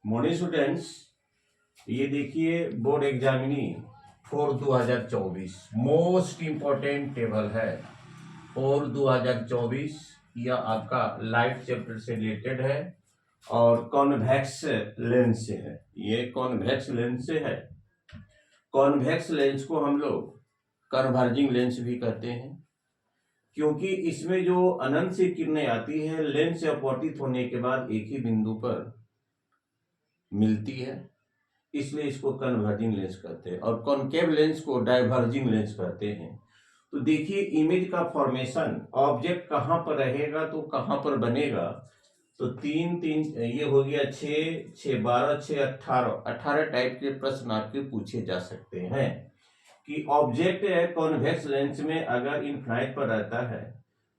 Morning students, ये देखिए board examinee for 2024 most important table है फॉर 2024। यह आपका लाइट चैप्टर से रिलेटेड है और कॉन्वेक्स लेंस से है। ये कॉन्वेक्स लेंस से है। कॉन्वेक्स लेंस को हम लोग कन्वर्जिंग लेंस भी कहते हैं, क्योंकि इसमें जो अनंत से किरणें आती है लेंस से अपवर्तित होने के बाद एक ही बिंदु पर मिलती है, इसलिए इसको कन्वर्जिंग लेंस कहते हैं। और कॉनकेव लेंस को डाइवर्जिंग लेंस कहते हैं। तो देखिए इमेज का फॉर्मेशन, ऑब्जेक्ट कहाँ पर रहेगा तो कहाँ पर बनेगा। तो तीन तीन ये हो गया 6, 6, 12, 6, 18 टाइप के प्रश्न आपके पूछे जा सकते हैं कि ऑब्जेक्ट कॉन्वेक्स लेंस में अगर इनफाइनाइट पर रहता है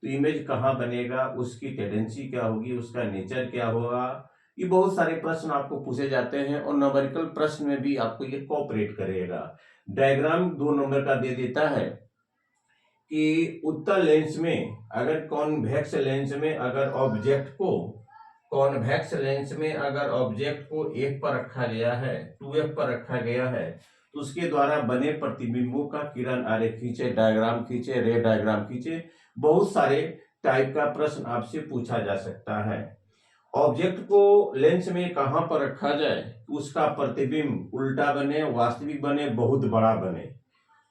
तो इमेज कहाँ बनेगा, उसकी टेंडेंसी क्या होगी, उसका नेचर क्या होगा। ये बहुत सारे प्रश्न आपको पूछे जाते हैं और न्यूमेरिकल प्रश्न में भी आपको ये कोऑपरेट करेगा। डायग्राम 2 नंबर का दे देता है कि उत्तल लेंस में अगर कॉन्वेक्स लेंस में अगर ऑब्जेक्ट को 1 पर रखा गया है, 2f पर रखा गया है, तो उसके द्वारा बने प्रतिबिंबों का किरण आरेख खींचे, डायग्राम खींचे, रे डायग्राम खींचे। बहुत सारे टाइप का प्रश्न आपसे पूछा जा सकता है। ऑब्जेक्ट को लेंस में कहां पर रखा जाए तो उसका प्रतिबिंब उल्टा बने, वास्तविक बने, बहुत बड़ा बने।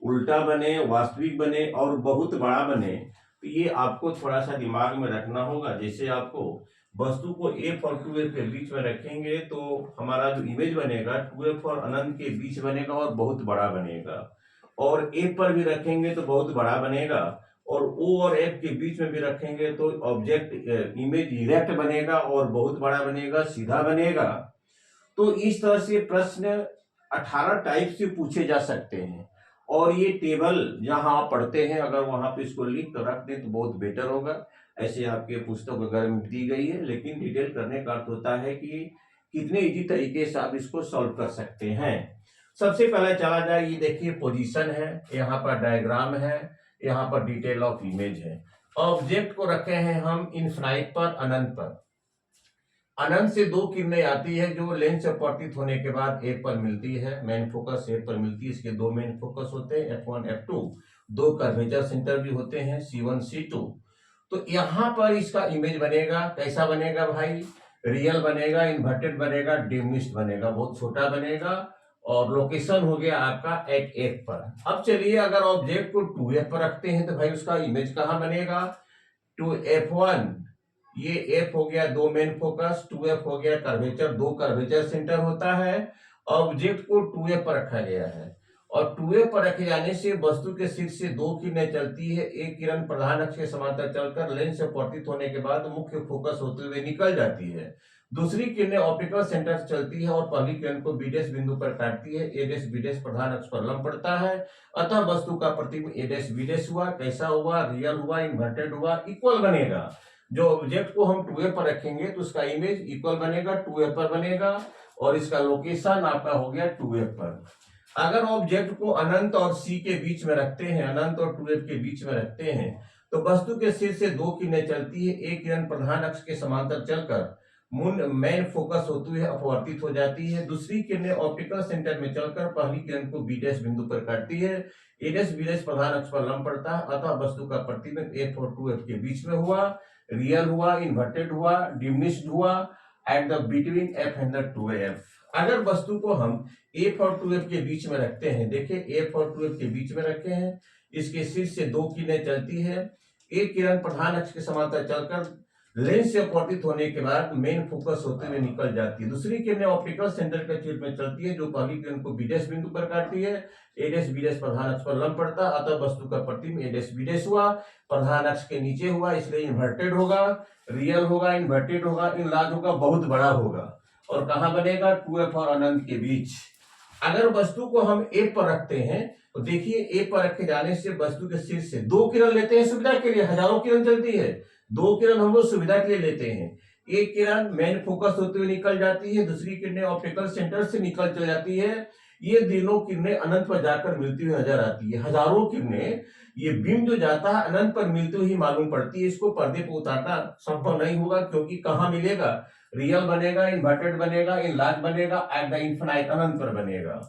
उल्टा बने, वास्तविक बने और बहुत बड़ा बने, तो ये आपको थोड़ा सा दिमाग में रखना होगा। जैसे आपको वस्तु को f और 2f के बीच में रखेंगे तो हमारा जो इमेज बनेगा 2f और अनंत के बीच बनेगा और बहुत बड़ा बनेगा, और f पर भी रखेंगे तो बहुत बड़ा बनेगा, और O और F के बीच में भी रखेंगे तो ऑब्जेक्ट इमेज इरेक्ट बनेगा और बहुत बड़ा बनेगा, सीधा बनेगा। तो इस तरह से प्रश्न 18 टाइप से पूछे जा सकते हैं। और ये टेबल जहां आप पढ़ते हैं अगर वहां पे इसको लिख कर रख दें तो बहुत बेटर होगा। ऐसे आपके पुस्तक वगैरह में दी गई है, लेकिन डिटेल करने का अर्थ होता है कि कितने इजी तरीके से आप इसको सॉल्व कर सकते हैं। सबसे पहले चला जाए, ये देखिए पोजीशन है, यहाँ पर डायग्राम है, यहाँ पर डिटेल ऑफ इमेज है। ऑब्जेक्ट को रखे हैं हम इनफाइनाइट पर, अनंत पर। अनंत से 2 किरणें आती है जो लेंस से अपवर्तित होने के बाद एक पर मिलती है, मेन फोकस एक पर मिलती है। इसके 2 मेन फोकस होते हैं, F1, F2। 2 कर्वेचर सेंटर भी होते हैं, C1, C2। तो यहां पर इसका इमेज बनेगा। कैसा बनेगा भाई? रियल बनेगा, इन्वर्टेड बनेगा, डिमिनिश्ड बनेगा, बहुत छोटा बनेगा। और लोकेशन हो गया आपका एट F पर। अब चलिए अगर ऑब्जेक्ट को 2F पर रखते हैं तो भाई उसका इमेज कहां बनेगा? 2F1, ये F हो गया 2 मेन फोकस, 2F हो गया कर्वेचर, 2 कर्वेचर सेंटर होता है। ऑब्जेक्ट को 2F पर रखा गया है और 2F पर रखे जाने से वस्तु के शीर्ष से 2 किरणें चलती है। एक किरण प्रधान अक्ष के समांतर चलकर लेंस से अपवर्तित होने के बाद मुख्य फोकस होते हुए निकल जाती है। दूसरी किरणें ऑप्टिकल सेंटर से चलती है और पहली किरण को B' बिंदु पर काटती है। A' B' प्रधान अक्ष पर लंब पड़ता है, अतः वस्तु का प्रतिबिंब A' B' हुआ। कैसा हुआ? रियल हुआ, इन्वर्टेड हुआ, इक्वल बनेगा। जो ऑब्जेक्ट को हम 2F पर रखेंगे तो उसका इमेज इक्वल बनेगा, 2F पर बनेगा, और इसका लोकेशन आपका हो गया 2F पर। अगर ऑब्जेक्ट को अनंत और C के बीच में रखते हैं, अनंत और 2F के बीच में रखते हैं, तो वस्तु के शीर्ष से 2 किरणें चलती है। एक किरण प्रधान अक्ष के समांतर चलकर मेन फोकस होते हुए अपवर्तित हो जाती है। दूसरी किरणें ऑप्टिकल सेंटर में चलकर पहली किरण को B' बिंदु पर काटती है। A' B' प्रधान अक्ष पर लंब पड़ता है, अतः वस्तु का प्रतिबिंब F और 2F के बीच में हुआ, रियल हुआ, इन्वर्टेड हुआ, डिमिनिश्ड हुआ at the between F and the 2F। अगर वस्तु को हम F और 2F के बीच में रखते हैं, देखिए F और 2F के बीच में रखे हैं, इसके शीर्ष से 2 किरणें चलती है। एक किरण प्रधान अक्ष के समांतर चलकर लेंस से अपवर्तित होने के बाद मेन फोकस होते हुए निकल जाती है। दूसरी किरणें ऑप्टिकल सेंटर के क्षेत्र में चलती है जो पहली किरण को B' बिंदु पर काटती है। A' B' प्रधान अक्ष पर लंब पड़ता है, अतः वस्तु का प्रतिबिंब A' B' हुआ, प्रधान अक्ष के नीचे हुआ, इसलिए इन्वर्टेड होगा, रियल होगा, इन्वर्टेड होगा, इनलार्ज होगा, बहुत बड़ा होगा। और कहां बनेगा? 2F और अनंत के बीच। अगर वस्तु को हम F पर रखते हैं तो देखिए F पर रखे जाने से वस्तु के शीर्ष से 2 किरण लेते हैं सुविधा के लिए, हजारों किरण चलती है, 2 किरण हम लोग सुविधा के लिए लेते हैं। एक किरण मेन फोकस होते हुए निकल जाती है, दूसरी किरणें ऑप्टिकल सेंटर से निकल चल जाती है। ये तीनों किरणें अनंत पर जाकर मिलती हुई नजर आती है। हजारों किरणें, ये बीम जो जाता है अनंत पर मिलती हुई मालूम पड़ती है। इसको पर्दे पर उतारना संभव नहीं होगा, क्योंकि कहां मिलेगा? रियल बनेगा, इन्वर्टेड बनेगा, इनलार्ज बनेगा, एट द इन्फिनाइट अनंत पर बनेगा।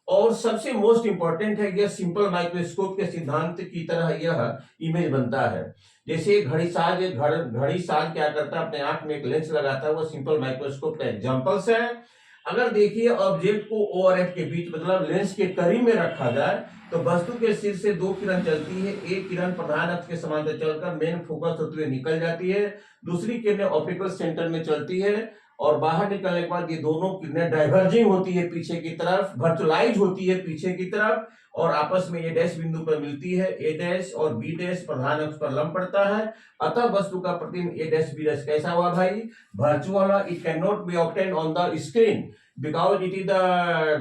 और सबसे मोस्ट इंपॉर्टेंट है यह सिंपल माइक्रोस्कोप के सिद्धांत की तरह यह इमेज बनता है। जैसे घड़ी साज क्या करता है, अपने आंख में एक लेंस लगाता है, वो सिंपल माइक्रोस्कोप का एग्जांपल्स है। अगर देखिए ऑब्जेक्ट को ओ और एफ के बीच मतलब लेंस के करीब में रखा जाए तो वस्तु के सिर से दो किरण चलती है। एक किरण प्रधान अक्ष के समांतर चलकर मेन फोकस होते हुए निकल जाती है, दूसरी किरण ऑप्टिकल सेंटर में चलती है और बाहर निकलने के बाद ये दोनों किरणें डाइवर्जिंग होती है पीछे की तरफ, वर्चुअलाइज होती है पीछे की तरफ और आपस में ये डैश बिंदु पर मिलती है। ए डैश और बी डैश प्रधान अक्ष पर लंब पड़ता है। अतः वस्तु का प्रतिबिंब ए डैश बी डैश कैसा हुआ भाई? Virtual. It can not be obtained on the screen because it is the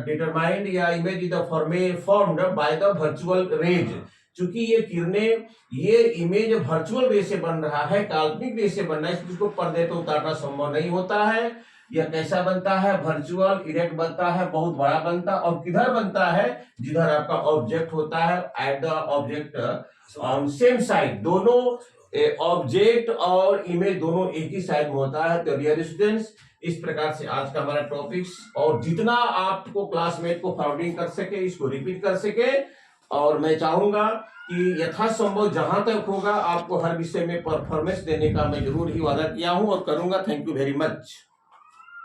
determined या image is the formed by the virtual rays। चूंकि ये किरणें ये इमेज वर्चुअल रे से बन रहा है, काल्पनिक रे से बन रहा है, इसको पर्दे पे उतारना संभव नहीं होता है। यह कैसा बनता है? वर्चुअल इरेक्ट बनता है, बहुत बड़ा बनता है। और किधर बनता है? जिधर आपका ऑब्जेक्ट होता है, at the object on same side. दोनों ऑब्जेक्ट और इमेज दोनों एक ही साइड में होता है। तो डियर स्टूडेंट्स, इस प्रकार से आज का हमारा टॉपिक्स और जितना आपको क्लासमेट को फॉरवर्डिंग कर सके इसको रिपीट कर सके। और मैं चाहूंगा कि यथासंभव जहां तक होगा आपको हर विषय में परफॉर्मेंस देने का मैं जरूर ही वादा किया हूं और करूंगा। Thank you very much.